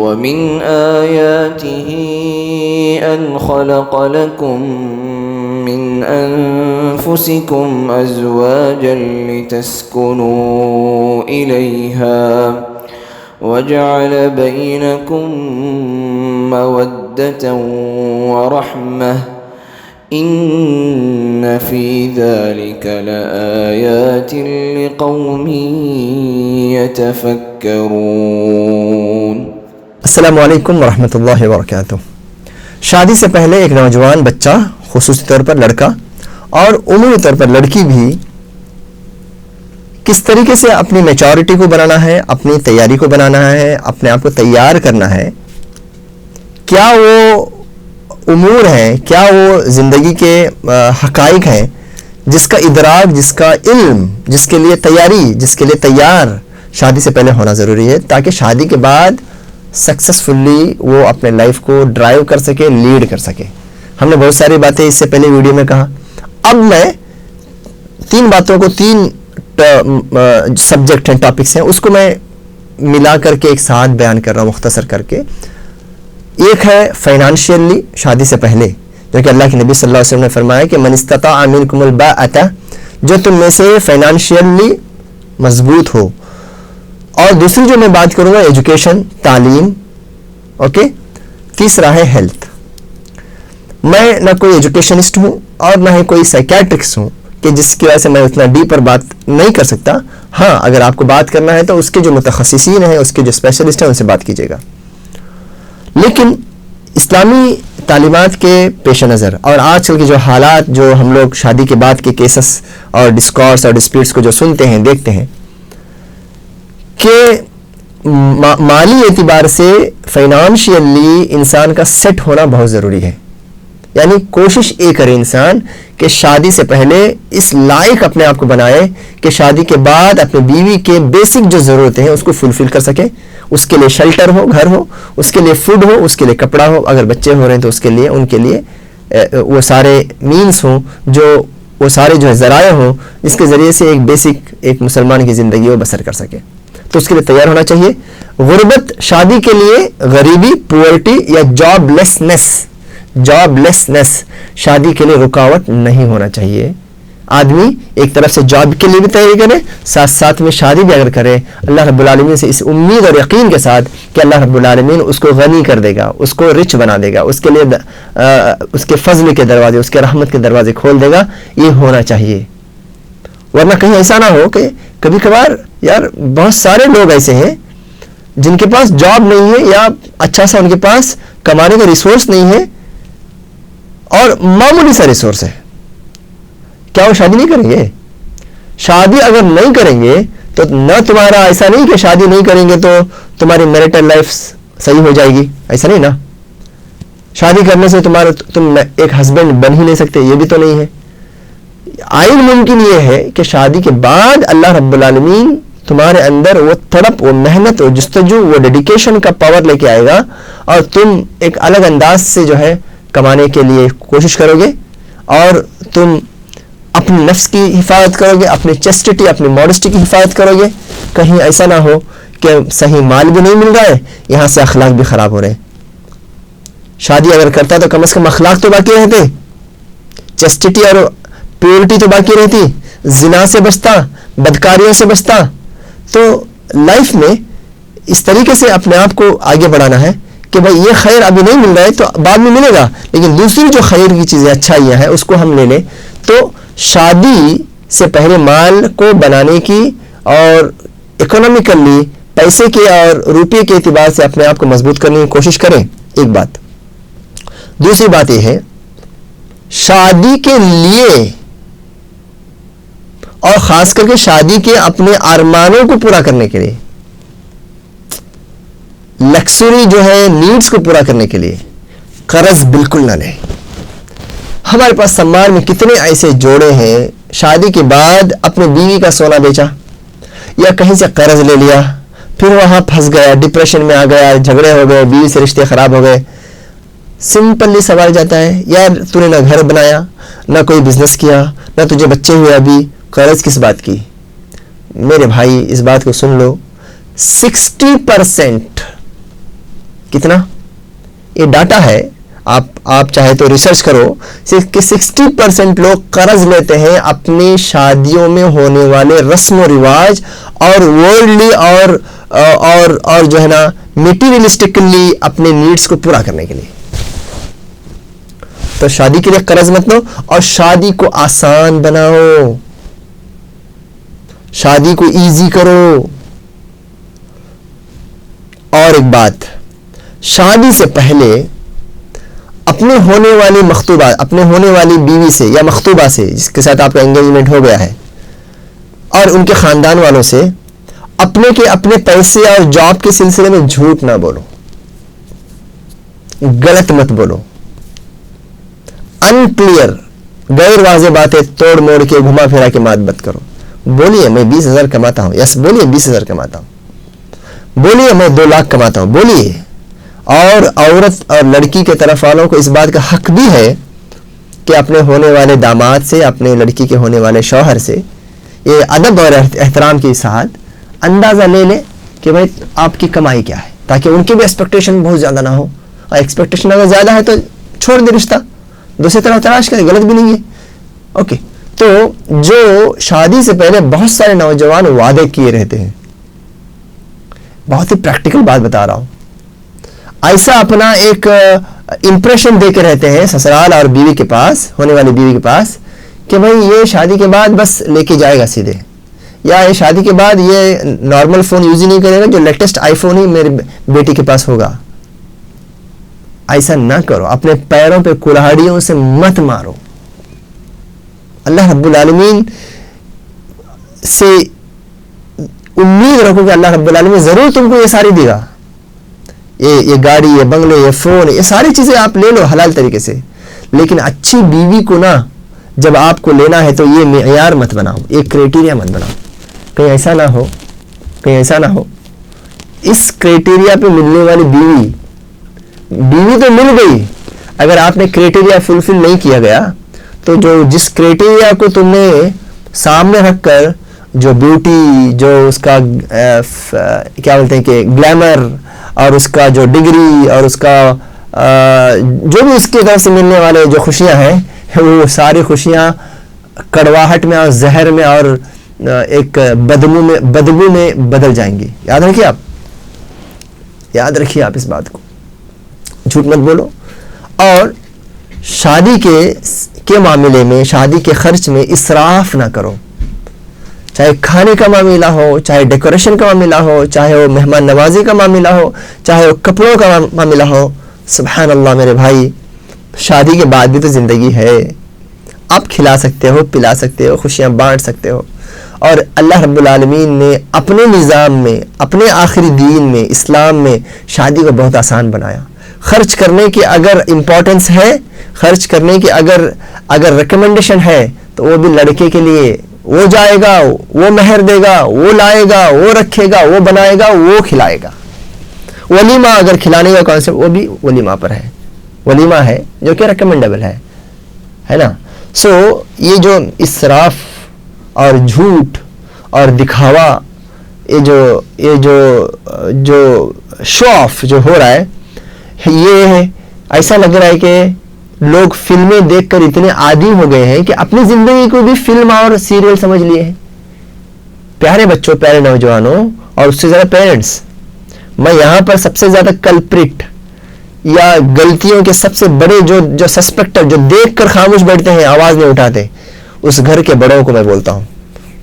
ومن آياته أن خلق لكم من أنفسكم أزواجا لتسكنوا إليها وجعل بينكم مودة ورحمة إن في ذلك لآيات لقوم يتفكرون۔ السلام علیکم ورحمۃ اللہ وبرکاتہ۔ شادی سے پہلے ایک نوجوان بچہ، خصوصی طور پر لڑکا اور عمومی طور پر لڑکی بھی، کس طریقے سے اپنی میچورٹی کو بنانا ہے، اپنی تیاری کو بنانا ہے، اپنے آپ کو تیار کرنا ہے، کیا وہ امور ہیں، کیا وہ زندگی کے حقائق ہیں جس کا ادراک، جس کا علم، جس کے لیے تیاری، جس کے لیے تیار شادی سے پہلے ہونا ضروری ہے، تاکہ شادی کے بعد سکسیسفلی وہ اپنے لائف کو ڈرائیو کر سکے، لیڈ کر سکے۔ ہم نے بہت ساری باتیں اس سے پہلے ویڈیو میں کہا، اب میں تین باتوں کو، تین سبجیکٹ ہیں، ٹاپکس ہیں، اس کو میں ملا کر کے ایک ساتھ بیان کر رہا ہوں مختصر کر کے۔ ایک ہے فائنانشیلی، شادی سے پہلے، جو کہ اللہ کے نبی صلی اللہ علیہ وسلم نے فرمایا کہ من استطاع منکم الباءۃ، جو تم میں سے فائنانشیلی مضبوط ہو۔ اور دوسری جو میں بات کروں گا ایجوکیشن، تعلیم، اوکے۔ تیسرا ہے ہیلتھ۔ میں نہ کوئی ایجوکیشنسٹ ہوں اور نہ ہی کوئی سائیکیٹرسٹ ہوں کہ جس کی وجہ سے میں اتنا ڈیپ پر بات نہیں کر سکتا۔ ہاں، اگر آپ کو بات کرنا ہے تو اس کے جو متخصصین ہیں، اس کے جو اسپیشلسٹ ہیں، ان سے بات کیجیے گا۔ لیکن اسلامی تعلیمات کے پیش نظر اور آج کل کے جو حالات، جو ہم لوگ شادی کے بعد کے کیسز اور ڈسکورس اور ڈسپیوٹس کو جو سنتے ہیں، دیکھتے ہیں کہ مالی اعتبار سے فائنانشیلی انسان کا سیٹ ہونا بہت ضروری ہے۔ یعنی کوشش یہ کرے انسان کہ شادی سے پہلے اس لائق اپنے آپ کو بنائے کہ شادی کے بعد اپنی بیوی کے بیسک جو ضرورتیں ہیں اس کو فلفل کر سکے۔ اس کے لیے شیلٹر ہو، گھر ہو، اس کے لیے فوڈ ہو، اس کے لیے کپڑا ہو، اگر بچے ہو رہے ہیں تو اس کے لیے، ان کے لیے وہ سارے مینز ہوں، وہ سارے جو ذرائع ہوں جس کے ذریعے سے ایک بیسک ایک مسلمان کی زندگی وہ بسر کر سکے۔ تو اس کے لیے تیار ہونا چاہیے۔ غربت شادی کے لیے، غریبی، پورٹی یا جاب لیسنس شادی کے لیے رکاوٹ نہیں ہونا چاہیے۔ آدمی ایک طرف سے جاب کے لیے بھی تیاری کرے، ساتھ ساتھ میں شادی بھی اگر کرے، اللہ رب العالمین سے اس امید اور یقین کے ساتھ کہ اللہ رب العالمین اس کو غنی کر دے گا، اس کو رچ بنا دے گا، اس کے لیے اس کے فضل کے دروازے، اس کے رحمت کے دروازے کھول دے گا، یہ ہونا چاہیے۔ ورنہ کہیں ایسا نہ ہو کہ کبھی کبھار یار بہت سارے لوگ ایسے ہیں جن کے پاس جاب نہیں ہے یا اچھا سا ان کے پاس کمانے کا ریسورس نہیں ہے اور معمولی سا ریسورس ہے، کیا وہ شادی نہیں کریں گے؟ شادی اگر نہیں کریں گے تو نہ تمہارا، ایسا نہیں کہ شادی نہیں کریں گے تو تمہاری میرٹل لائف صحیح ہو جائے گی، ایسا نہیں نا۔ شادی کرنے سے تم ایک ہسبینڈ بن ہی نہیں سکتے، یہ بھی تو نہیں ہے۔ آئین ممکن یہ ہے کہ شادی کے بعد اللہ رب العالمین تمہارے اندر وہ تڑپ، وہ محنت، وہ جستجو، وہ ڈیڈیکیشن کا پاور لے کے آئے گا اور تم ایک الگ انداز سے جو ہے کمانے کے لیے کوشش کرو گے اور تم اپنی نفس کی حفاظت کرو گے، اپنی چیسٹٹی، اپنی ماڈسٹی کی حفاظت کرو گے۔ کہیں ایسا نہ ہو کہ صحیح مال بھی نہیں مل رہا ہے، یہاں سے اخلاق بھی خراب ہو رہے ہیں۔ شادی اگر کرتا تو کم از کم اخلاق تو باقی رہتے، چیسٹٹی اور پیورٹی تو باقی رہتی، زنا سے بچتا، بدکاریوں سے بچتا۔ تو لائف میں اس طریقے سے اپنے آپ کو آگے بڑھانا ہے کہ بھائی یہ خیر ابھی نہیں مل رہا ہے تو بعد میں ملے گا، لیکن دوسری جو خیر کی چیزیں، اچھائیاں ہیں، اس کو ہم لے لیں۔ تو شادی سے پہلے مال کو بنانے کی اور اکنامیکلی پیسے کے اور روپے کے اعتبار سے اپنے آپ کو مضبوط کرنے کی کوشش کریں، ایک بات۔ دوسری بات یہ ہے شادی کے لیے اور خاص کر کے شادی کے اپنے ارمانوں کو پورا کرنے کے لیے، لکسری جو ہے نیڈز کو پورا کرنے کے لیے قرض بالکل نہ لیں۔ ہمارے پاس سمار میں کتنے ایسے جوڑے ہیں شادی کے بعد اپنے بیوی کا سونا بیچا یا کہیں سے قرض لے لیا، پھر وہاں پھنس گیا، ڈپریشن میں آ گیا، جھگڑے ہو گئے، بیوی سے رشتے خراب ہو گئے۔ سمپلی سوال جاتا ہے یار تو نے نہ گھر بنایا، نہ کوئی بزنس کیا، نہ تجھے بچے ہوئے، ابھی قرض کس بات کی؟ میرے بھائی اس بات کو سن لو، 60% کتنا؟ یہ ڈاٹا ہے، آپ چاہے تو ریسرچ کرو کہ 60% لوگ قرض لیتے ہیں اپنی شادیوں میں ہونے والے رسم و رواج اور ورلڈلی اور جو ہے نا میٹیریلسٹکلی اپنے نیڈس کو پورا کرنے کے لیے. تو شادی کے لیے قرض مت لو اور شادی کو آسان بناؤ، شادی کو ایزی کرو. اور ایک بات، شادی سے پہلے اپنے ہونے والی مخطوبہ، اپنے ہونے والی بیوی سے یا مخطوبہ سے جس کے ساتھ آپ کا انگیجمنٹ ہو گیا ہے اور ان کے خاندان والوں سے اپنے پیسے اور جاب کے سلسلے میں جھوٹ نہ بولو، غلط مت بولو، ان کلیئر غیر واضح باتیں توڑ موڑ کے گھما پھرا کے مت کرو. بولیے میں 20,000 کماتا ہوں، یس بولیے 20,000 کماتا ہوں، بولیے میں 2 لاکھ کماتا ہوں، بولیے. اور عورت اور لڑکی کے طرف والوں کو اس بات کا حق بھی ہے کہ اپنے ہونے والے داماد سے، اپنے لڑکی کے ہونے والے شوہر سے یہ ادب اور احترام کے ساتھ اندازہ لے لے کہ بھائی آپ کی کمائی کیا ہے، تاکہ ان کی بھی ایکسپیکٹیشن بہت زیادہ نہ ہو. اور ایکسپیکٹیشن اگر زیادہ ہے تو چھوڑ دے رشتہ، دوسری طرف تلاش کرے، غلط بھی نہیں ہے. اوکے. تو جو شادی سے پہلے بہت سارے نوجوان وعدے کیے رہتے ہیں، بہت ہی پریکٹیکل بات بتا رہا ہوں، ایسا اپنا ایک امپریشن دے کے رہتے ہیں سسرال اور بیوی کے پاس، ہونے والی بیوی کے پاس، کہ بھائی یہ شادی کے بعد بس لے کے جائے گا سیدھے، یا یہ شادی کے بعد یہ نارمل فون یوز ہی نہیں کرے گا، جو لیٹسٹ آئی فون ہی میرے بیٹی کے پاس ہوگا. ایسا نہ کرو، اپنے پیروں پہ کلہاڑیوں سے مت مارو. اللہ رب العالمین سے امید رکھو کہ اللہ رب العالمین ضرور تم کو یہ ساری دے گا، یہ گاڑی، یہ بنگلے، یہ فون، یہ ساری چیزیں آپ لے لو حلال طریقے سے. لیکن اچھی بیوی کو نا جب آپ کو لینا ہے تو یہ معیار مت بناؤ، یہ کرائٹیریا مت بناؤ. کہیں ایسا نہ ہو اس کرائٹیریا پہ ملنے والی بیوی تو مل گئی، اگر آپ نے کرائٹیریا فلفل نہیں کیا گیا تو جس کرائٹیریا کو تم نے سامنے رکھ کر جو بیوٹی، جو اس کا کیا بولتے ہیں کہ گلیمر، اور اس کا جو ڈگری، اور اس کا جو بھی اس کی طرف سے ملنے والے جو خوشیاں ہیں، وہ ساری خوشیاں کڑواہٹ میں اور زہر میں اور ایک بدبو میں بدل جائیں گی. یاد رکھیے آپ اس بات کو، جھوٹ مت بولو. اور شادی کے معاملے میں، شادی کے خرچ میں اسراف نہ کرو، چاہے کھانے کا معاملہ ہو، چاہے ڈیکوریشن کا معاملہ ہو، چاہے وہ مہمان نوازی کا معاملہ ہو، چاہے وہ کپڑوں کا معاملہ ہو. سبحان اللہ میرے بھائی، شادی کے بعد بھی تو زندگی ہے، آپ کھلا سکتے ہو، پلا سکتے ہو، خوشیاں بانٹ سکتے ہو. اور اللہ رب العالمین نے اپنے نظام میں، اپنے آخری دین میں، اسلام میں شادی کو بہت آسان بنایا. خرچ کرنے کی اگر امپورٹنس ہے، خرچ کرنے کی اگر ریکمنڈیشن ہے تو وہ بھی لڑکے کے لیے. وہ جائے گا، وہ مہر دے گا، وہ لائے گا، وہ رکھے گا، وہ بنائے گا، وہ کھلائے گا. ولیمہ اگر کھلانے کا کانسیپٹ، وہ بھی ولیمہ پر ہے، ولیمہ ہے جو کہ ریکمینڈیبل ہے نا. سو یہ جو اسراف اور جھوٹ اور دکھاوا، یہ جو شو آف جو ہو رہا ہے، یہ ایسا لگ رہا ہے کہ لوگ فلمیں دیکھ کر اتنے عادی ہو گئے ہیں کہ اپنی زندگی کو بھی فلم اور سیریل سمجھ لیے ہیں. پیارے بچوں، پیارے نوجوانوں اور اس سے زیادہ پیرنٹس، میں یہاں پر سب سے زیادہ کلپریٹ یا غلطیوں کے سب سے بڑے جو سسپیکٹر، جو دیکھ کر خاموش بیٹھتے ہیں، آواز نہیں اٹھاتے، اس گھر کے بڑوں کو میں بولتا ہوں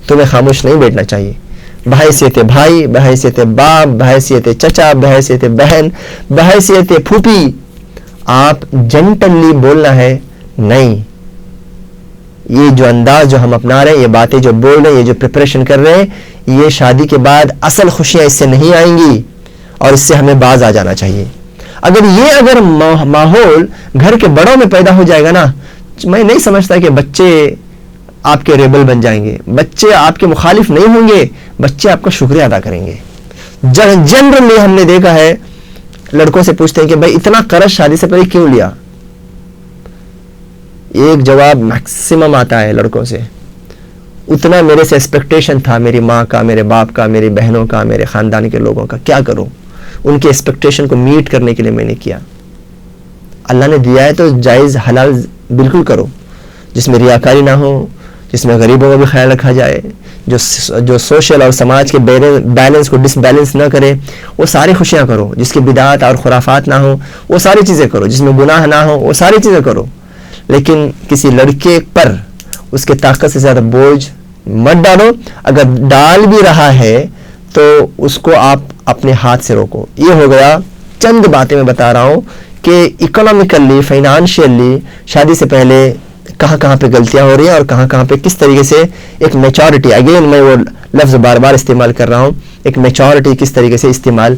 تمہیں خاموش نہیں بیٹھنا چاہیے. بحیثیت بھائی، بحیثیت باپ، بحیثیت چچا، بحیثیت بہن، بحیثیت پھوپھی، آپ جنٹلی بولنا ہے. نہیں، یہ جو انداز جو ہم اپنا رہے ہیں، یہ باتیں جو بول رہے ہیں، یہ جو پریپریشن کر رہے ہیں، یہ شادی کے بعد اصل خوشیاں اس سے نہیں آئیں گی اور اس سے ہمیں باز آ جانا چاہیے. اگر ماحول گھر کے بڑوں میں پیدا ہو جائے گا نا، میں نہیں سمجھتا کہ بچے آپ کے ریبل بن جائیں گے، بچے آپ کے مخالف نہیں ہوں گے، بچے آپ کا شکریہ ادا کریں گے. جنرلی ہم نے دیکھا ہے لڑکوں سے پوچھتے ہیں کہ بھائی اتنا قرض شادی سے پہلے کیوں لیا؟ ایک جواب میکسیمم آتا ہے لڑکوں سے، اتنا میرے سے ایکسپیکٹیشن تھا، میری ماں کا، میرے باپ کا، میری بہنوں کا، میرے خاندان کے لوگوں کا، کیا کروں؟ ان کے ایکسپیکٹیشن کو میٹ کرنے کے لیے میں نے کیا. اللہ نے دیا ہے تو جائز حلال بالکل کرو, جس میں ریاکاری نہ ہو, جس میں غریبوں کا بھی خیال رکھا جائے, جو سوشل اور سماج کے بیلنس کو ڈس بیلنس نہ کرے, وہ ساری خوشیاں کرو. جس کی بدعات اور خرافات نہ ہو وہ ساری چیزیں کرو. جس میں گناہ نہ ہو وہ ساری چیزیں کرو. لیکن کسی لڑکے پر اس کے طاقت سے زیادہ بوجھ مت ڈالو. اگر ڈال بھی رہا ہے تو اس کو آپ اپنے ہاتھ سے روکو. یہ ہو گیا چند باتیں میں بتا رہا ہوں کہ اکنامیکلی, فائنانشیلی شادی سے پہلے کہاں کہاں پہ غلطیاں ہو رہی ہیں اور کہاں کہاں پہ کس طریقے سے ایک میچورٹی, اگین میں وہ لفظ بار بار استعمال کر رہا ہوں, ایک میچورٹی کس طریقے سے استعمال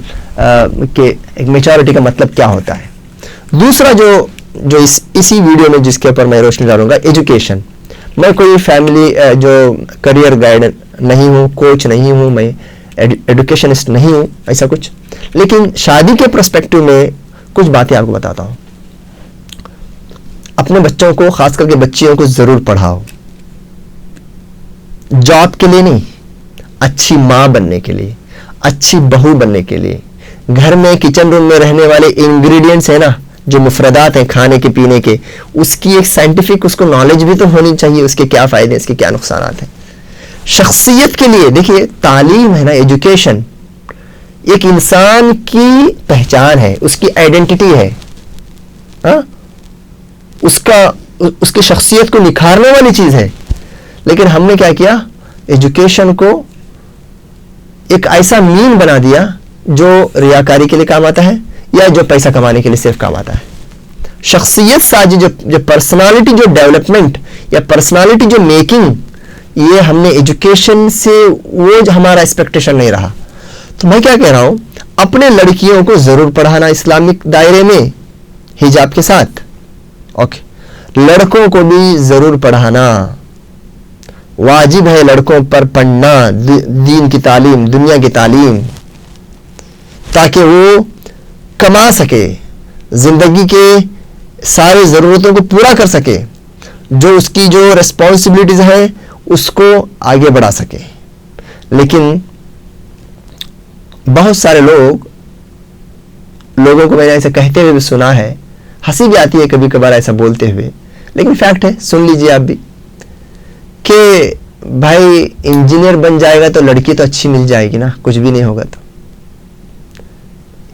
کہ ایک میچورٹی کا مطلب کیا ہوتا ہے. دوسرا جو اسی ویڈیو میں جس کے اوپر میں روشنی ڈالوں گا, ایجوکیشن. میں کوئی فیملی جو کریئر گائیڈ نہیں ہوں, کوچ نہیں ہوں, میں ایڈوکیشنسٹ نہیں ہوں ایسا کچھ, لیکن شادی کے پرسپیکٹو میں کچھ باتیں آپ کو بتاتا ہوں. اپنے بچوں کو, خاص کر کے بچیوں کو ضرور پڑھاؤ. جاب کے لیے نہیں, اچھی ماں بننے کے لیے, اچھی بہو بننے کے لیے. گھر میں کچن روم میں رہنے والے انگریڈینٹس ہیں نا, جو مفردات ہیں کھانے کے پینے کے, اس کی ایک سائنٹیفک اس کو نالج بھی تو ہونی چاہیے, اس کے کیا فائدے ہیں, اس کے کیا نقصانات ہیں. شخصیت کے لیے دیکھیے, تعلیم ہے نا, ایجوکیشن ایک انسان کی پہچان ہے, اس کی آئیڈینٹی ہے, اس کی شخصیت کو نکھارنے والی چیز ہے. لیکن ہم نے کیا کیا, ایجوکیشن کو ایک ایسا مین بنا دیا جو ریاکاری کے لیے کام آتا ہے یا جو پیسہ کمانے کے لیے صرف کام آتا ہے. شخصیت سازی, جو پرسنالٹی جو ڈیولپمنٹ یا پرسنالٹی جو میکنگ, یہ ہم نے ایجوکیشن سے وہ ہمارا ایکسپیکٹیشن نہیں رہا. تو میں کیا کہہ رہا ہوں, اپنے لڑکیوں کو ضرور پڑھانا اسلامک دائرے میں حجاب کے ساتھ. اوکے, لڑکوں کو بھی ضرور پڑھانا, واجب ہے لڑکوں پر پڑھنا دین کی تعلیم, دنیا کی تعلیم, تاکہ وہ کما سکے, زندگی کے ساری ضرورتوں کو پورا کر سکے, جو اس کی جو ریسپانسبلٹیز ہیں اس کو آگے بڑھا سکے. لیکن بہت سارے لوگوں کو میں نے ایسا کہتے ہوئے بھی سنا ہے, ہنسی بھی آتی ہے کبھی کبھار ایسا بولتے ہوئے, لیکن فیکٹ ہے, سن لیجئے آپ بھی, کہ بھائی انجینئر بن جائے گا تو لڑکی تو اچھی مل جائے گی نا, کچھ بھی نہیں ہوگا. تو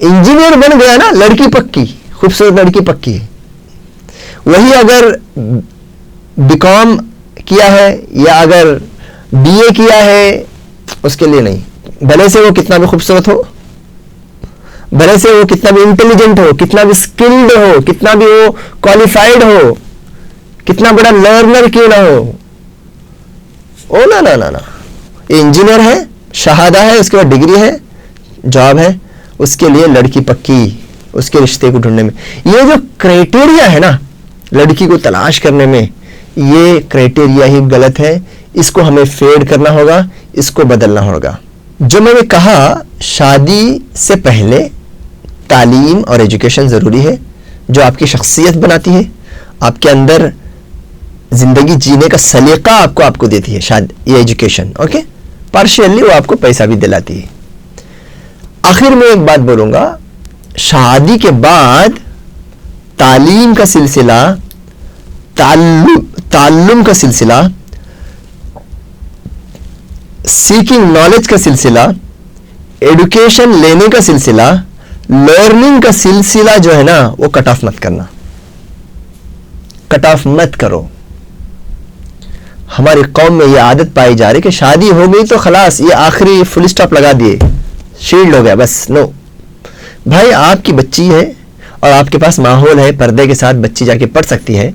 انجینئر بن گیا نا, لڑکی پکی, خوبصورت لڑکی پکی ہے. وہی اگر بی کام کیا ہے یا اگر بی اے کیا ہے, اس کے لیے نہیں, بھلے سے وہ کتنا بھی خوبصورت ہو, بھلے سے وہ کتنا بھی انٹیلیجنٹ ہو, کتنا بھی اسکلڈ ہو, کتنا بھی وہ کوالیفائڈ ہو, کتنا بڑا لرنر کیوں نہ ہو, او نا, یہ انجینئر ہے, شہادہ ہے, اس کے بعد ڈگری ہے, جاب ہے, اس کے لیے لڑکی پکی, اس کے رشتے کو ڈھونڈنے میں. یہ جو کرائٹیریا ہے نا لڑکی کو تلاش کرنے میں, یہ کرائٹیریا ہی غلط ہے. اس کو ہمیں فیڈ کرنا ہوگا, اس کو بدلنا ہوگا. جو میں نے کہا, شادی سے پہلے تعلیم اور ایجوکیشن ضروری ہے, جو آپ کی شخصیت بناتی ہے, آپ کے اندر زندگی جینے کا سلیقہ آپ کو دیتی ہے یہ ایجوکیشن. اوکے, پارشیلی وہ آپ کو پیسہ بھی دلاتی ہے. آخر میں ایک بات بولوں گا, شادی کے بعد تعلیم کا سلسلہ, تعلم کا سلسلہ, سیکنگ نالج کا سلسلہ, ایڈوکیشن لینے کا سلسلہ, لرننگ کا سلسلہ جو ہے نا, وہ کٹ آف مت کرنا, کٹ آف مت کرو. ہماری قوم میں یہ عادت پائی جا رہی کہ شادی ہو گئی تو خلاص, یہ آخری فل سٹاپ لگا دیے, شیلڈ ہو گیا بس. نو بھائی, آپ کی بچی ہے اور آپ کے پاس ماحول ہے, پردے کے ساتھ بچی جا کے پڑھ سکتی ہے,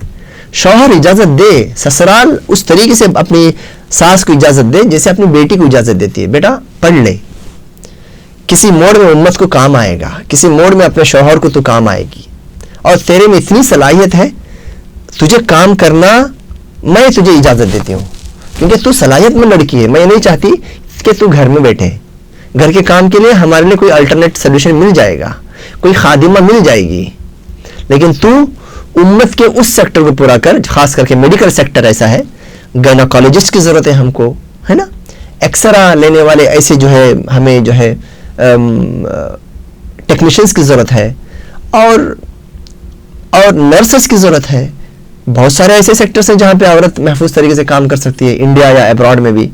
شوہر اجازت دے, سسرال اس طریقے سے اپنی ساس کو اجازت دے جیسے اپنی بیٹی کو اجازت دیتی ہے, بیٹا پڑھ لے, کسی موڑ میں امت کو کام آئے گا, کسی موڑ میں اپنے شوہر کو تو کام آئے گی, اور تیرے میں اتنی صلاحیت ہے, تجھے کام کرنا میں تجھے اجازت دیتی ہوں, کیونکہ تو صلاحیت میں لڑکی ہے. میں نہیں چاہتی کہ تو گھر میں بیٹھے, گھر کے کام کے لیے ہمارے لیے کوئی الٹرنیٹ سولوشن مل جائے گا, کوئی خادمہ مل جائے گی, لیکن تو امت کے اس سیکٹر کو پورا کر. خاص کر کے میڈیکل سیکٹر ایسا ہے, گائناکالوجسٹ کی ضرورت ہے ہم کو, ہے نا, ایکسرا لینے والے ایسے جو ہے ہمیں جو ہے ٹیکنیشینس کی ضرورت ہے اور نرسز کی ضرورت ہے. بہت سارے ایسے سیکٹرز ہیں جہاں پہ عورت محفوظ طریقے سے کام کر سکتی ہے, انڈیا یا ابراڈ میں بھی.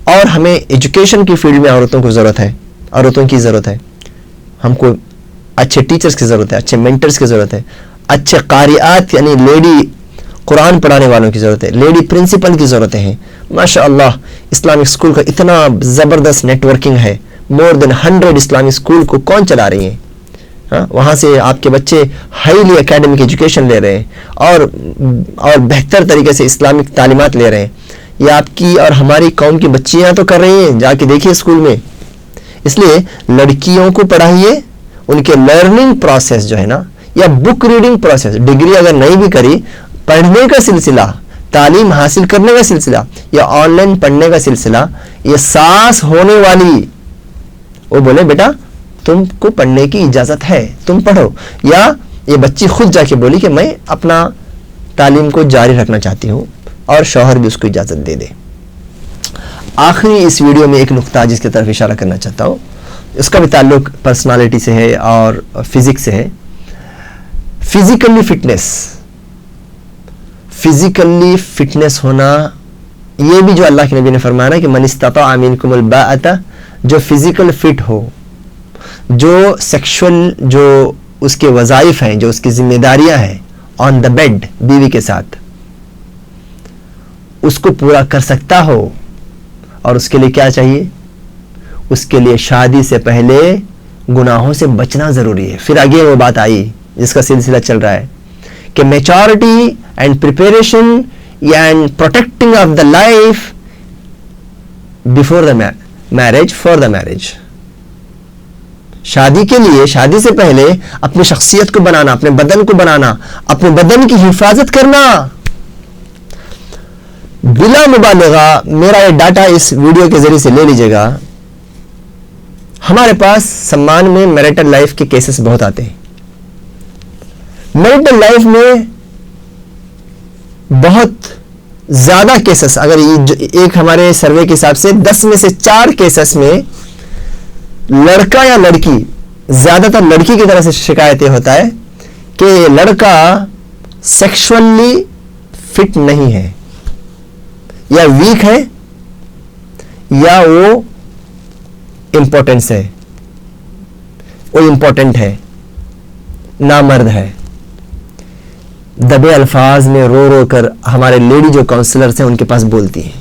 اور ہمیں ایجوکیشن کی فیلڈ میں عورتوں کی ضرورت ہے. ہم کو اچھے ٹیچرز کی ضرورت ہے, اچھے مینٹرز کی ضرورت ہے, اچھے قاریات یعنی لیڈی قرآن پڑھانے والوں کی ضرورت ہے, لیڈی پرنسپل کی ضرورتیں ہیں. ماشاء اللہ اسلامک اسکول کا اتنا زبردست نیٹ ورکنگ ہے, مور دین 100 اسلامک اسکول کو کون چلا رہی ہیں. وہاں سے آپ کے بچے ہائیلی اکیڈمک ایجوکیشن لے رہے ہیں اور بہتر طریقے سے اسلامک تعلیمات لے رہے ہیں. یہ آپ کی اور ہماری قوم کی بچیاں تو کر رہی ہیں, جا کے دیکھیے اسکول میں. اس لیے لڑکیوں کو پڑھائیے, ان کے لرننگ پروسیس جو ہے نا, یا بک ریڈنگ پروسیس, ڈگری اگر نہیں بھی کری, پڑھنے کا سلسلہ, تعلیم حاصل کرنے کا سلسلہ, یا آن لائن پڑھنے کا سلسلہ, یہ ساس ہونے والی وہ بولے بیٹا تم کو پڑھنے کی اجازت ہے, تم پڑھو, یا یہ بچی خود جا کے بولی کہ میں اپنا تعلیم کو جاری رکھنا چاہتی ہوں اور شوہر بھی اس کو اجازت دے دے. آخری اس ویڈیو میں ایک نقطہ جس کی طرف اشارہ کرنا چاہتا ہوں, اس کا بھی تعلق پرسنالٹی سے ہے اور فزکس سے ہے. فزیکلی فٹنس ہونا, یہ بھی جو اللہ کے نبی نے فرمایا نا کہ من استطاع منکم الباءۃ, جو فزیکل فٹ ہو, جو سیکشول جو اس کے وظائف ہیں, جو اس کی ذمہ داریاں ہیں آن دا بیڈ بیوی کے ساتھ, اس کو پورا کر سکتا ہو. اور اس کے لیے کیا چاہیے؟ اس کے لیے شادی سے پہلے گناہوں سے بچنا ضروری ہے. پھر آگے وہ بات آئی جس کا سلسلہ چل رہا ہے کہ maturity and preparation and protecting of the life before the marriage, for the marriage. شادی کے لیے, شادی سے پہلے اپنی شخصیت کو بنانا, اپنے بدن کو بنانا, اپنے بدن کی حفاظت کرنا. بلا مبالغہ میرا یہ ڈاٹا اس ویڈیو کے ذریعے سے لے لیجئے گا, ہمارے پاس سمان میں میرٹل لائف کے کیسز بہت آتے ہیں. میرٹل لائف میں بہت زیادہ کیسز, اگر ایک ہمارے سروے کے حساب سے 10 میں سے 4 کیسز میں لڑکا یا لڑکی, زیادہ تر لڑکی کی طرف سے شکایتیں ہوتا ہے کہ لڑکا سیکشولی فٹ نہیں ہے, یا ویک ہے, یا وہ امپورٹنس ہے, وہ امپورٹنٹ ہے, نامرد ہے. دبے الفاظ میں رو رو کر ہمارے لیڈی جو کاؤنسلرز ہیں ان کے پاس بولتی ہیں.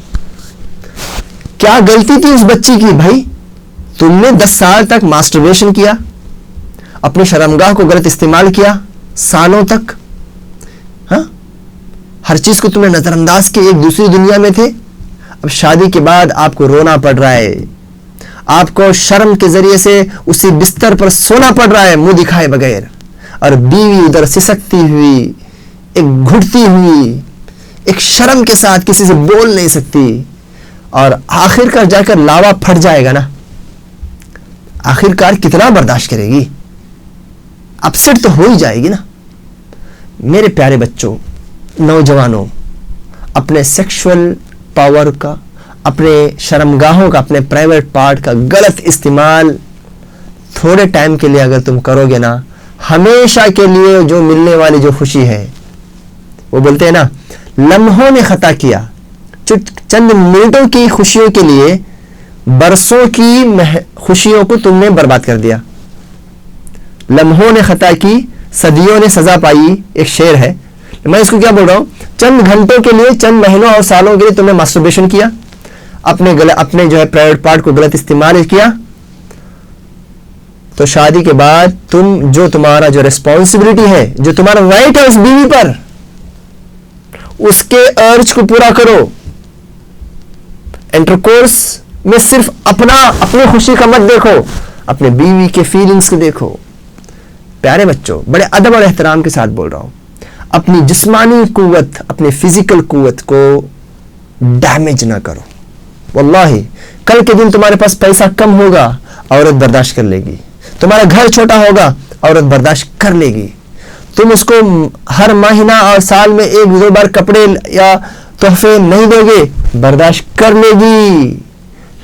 کیا غلطی تھی اس بچی کی؟ بھائی تم نے 10 سال تک ماسٹربیشن کیا, اپنی شرمگاہ کو غلط استعمال کیا سالوں تک, ہاں, ہر چیز کو تم نے نظر انداز کی, ایک دوسری دنیا میں تھے. اب شادی کے بعد آپ کو رونا پڑ رہا ہے, آپ کو شرم کے ذریعے سے اسی بستر پر سونا پڑ رہا ہے منہ دکھائے بغیر, اور بیوی ادھر سسکتی ہوئی, ایک گھٹتی ہوئی, ایک شرم کے ساتھ کسی سے بول نہیں سکتی, اور آخر کار جا کر لاوا پھٹ جائے گا نا. آخر کار کتنا برداشت کرے گی؟ اپسٹ تو ہو ہی جائے گی نا. میرے پیارے بچوں, نوجوانوں, اپنے سیکشول پاور کا, اپنے شرمگاہوں کا, اپنے پرائیویٹ پارٹ کا غلط استعمال تھوڑے ٹائم کے لیے اگر تم کرو گے نا, ہمیشہ کے لیے جو ملنے والی جو خوشی ہے, وہ بولتے ہیں نا لمحوں نے خطا کیا, چند منٹوں کی خوشیوں کے لیے برسوں کی خوشیوں کو تم نے برباد کر دیا. لمحوں نے خطا کی, صدیوں نے سزا پائی, ایک شعر ہے. میں اس کو کیا بول رہا ہوں, چند گھنٹوں کے لیے, چند مہینوں اور سالوں کے لیے تم نے ماسٹربیشن کیا, اپنے جو ہے پرائیویٹ پارٹ کو غلط استعمال کیا, تو شادی کے بعد تم جو تمہارا جو ریسپانسبلٹی ہے, جو تمہارا رائٹ ہے اس بیوی پر, اس کے ارج کو پورا کرو. انٹرکورس میں صرف اپنی خوشی کا مت دیکھو, اپنے بیوی کے فیلنگز کو دیکھو. پیارے بچوں, بڑے ادب اور احترام کے ساتھ بول رہا ہوں, اپنی جسمانی قوت, اپنی فزیکل قوت کو ڈیمیج نہ کرو. واللہ کل کے دن تمہارے پاس پیسہ کم ہوگا, عورت برداشت کر لے گی. تمہارا گھر چھوٹا ہوگا, عورت برداشت کر لے گی. تم اس کو ہر مہینہ اور سال میں 1-2 بار کپڑے یا تحفے نہیں دو گے, برداشت کر لے گی.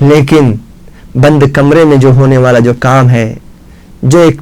لیکن بند کمرے میں جو ہونے والا جو کام ہے, جو ایک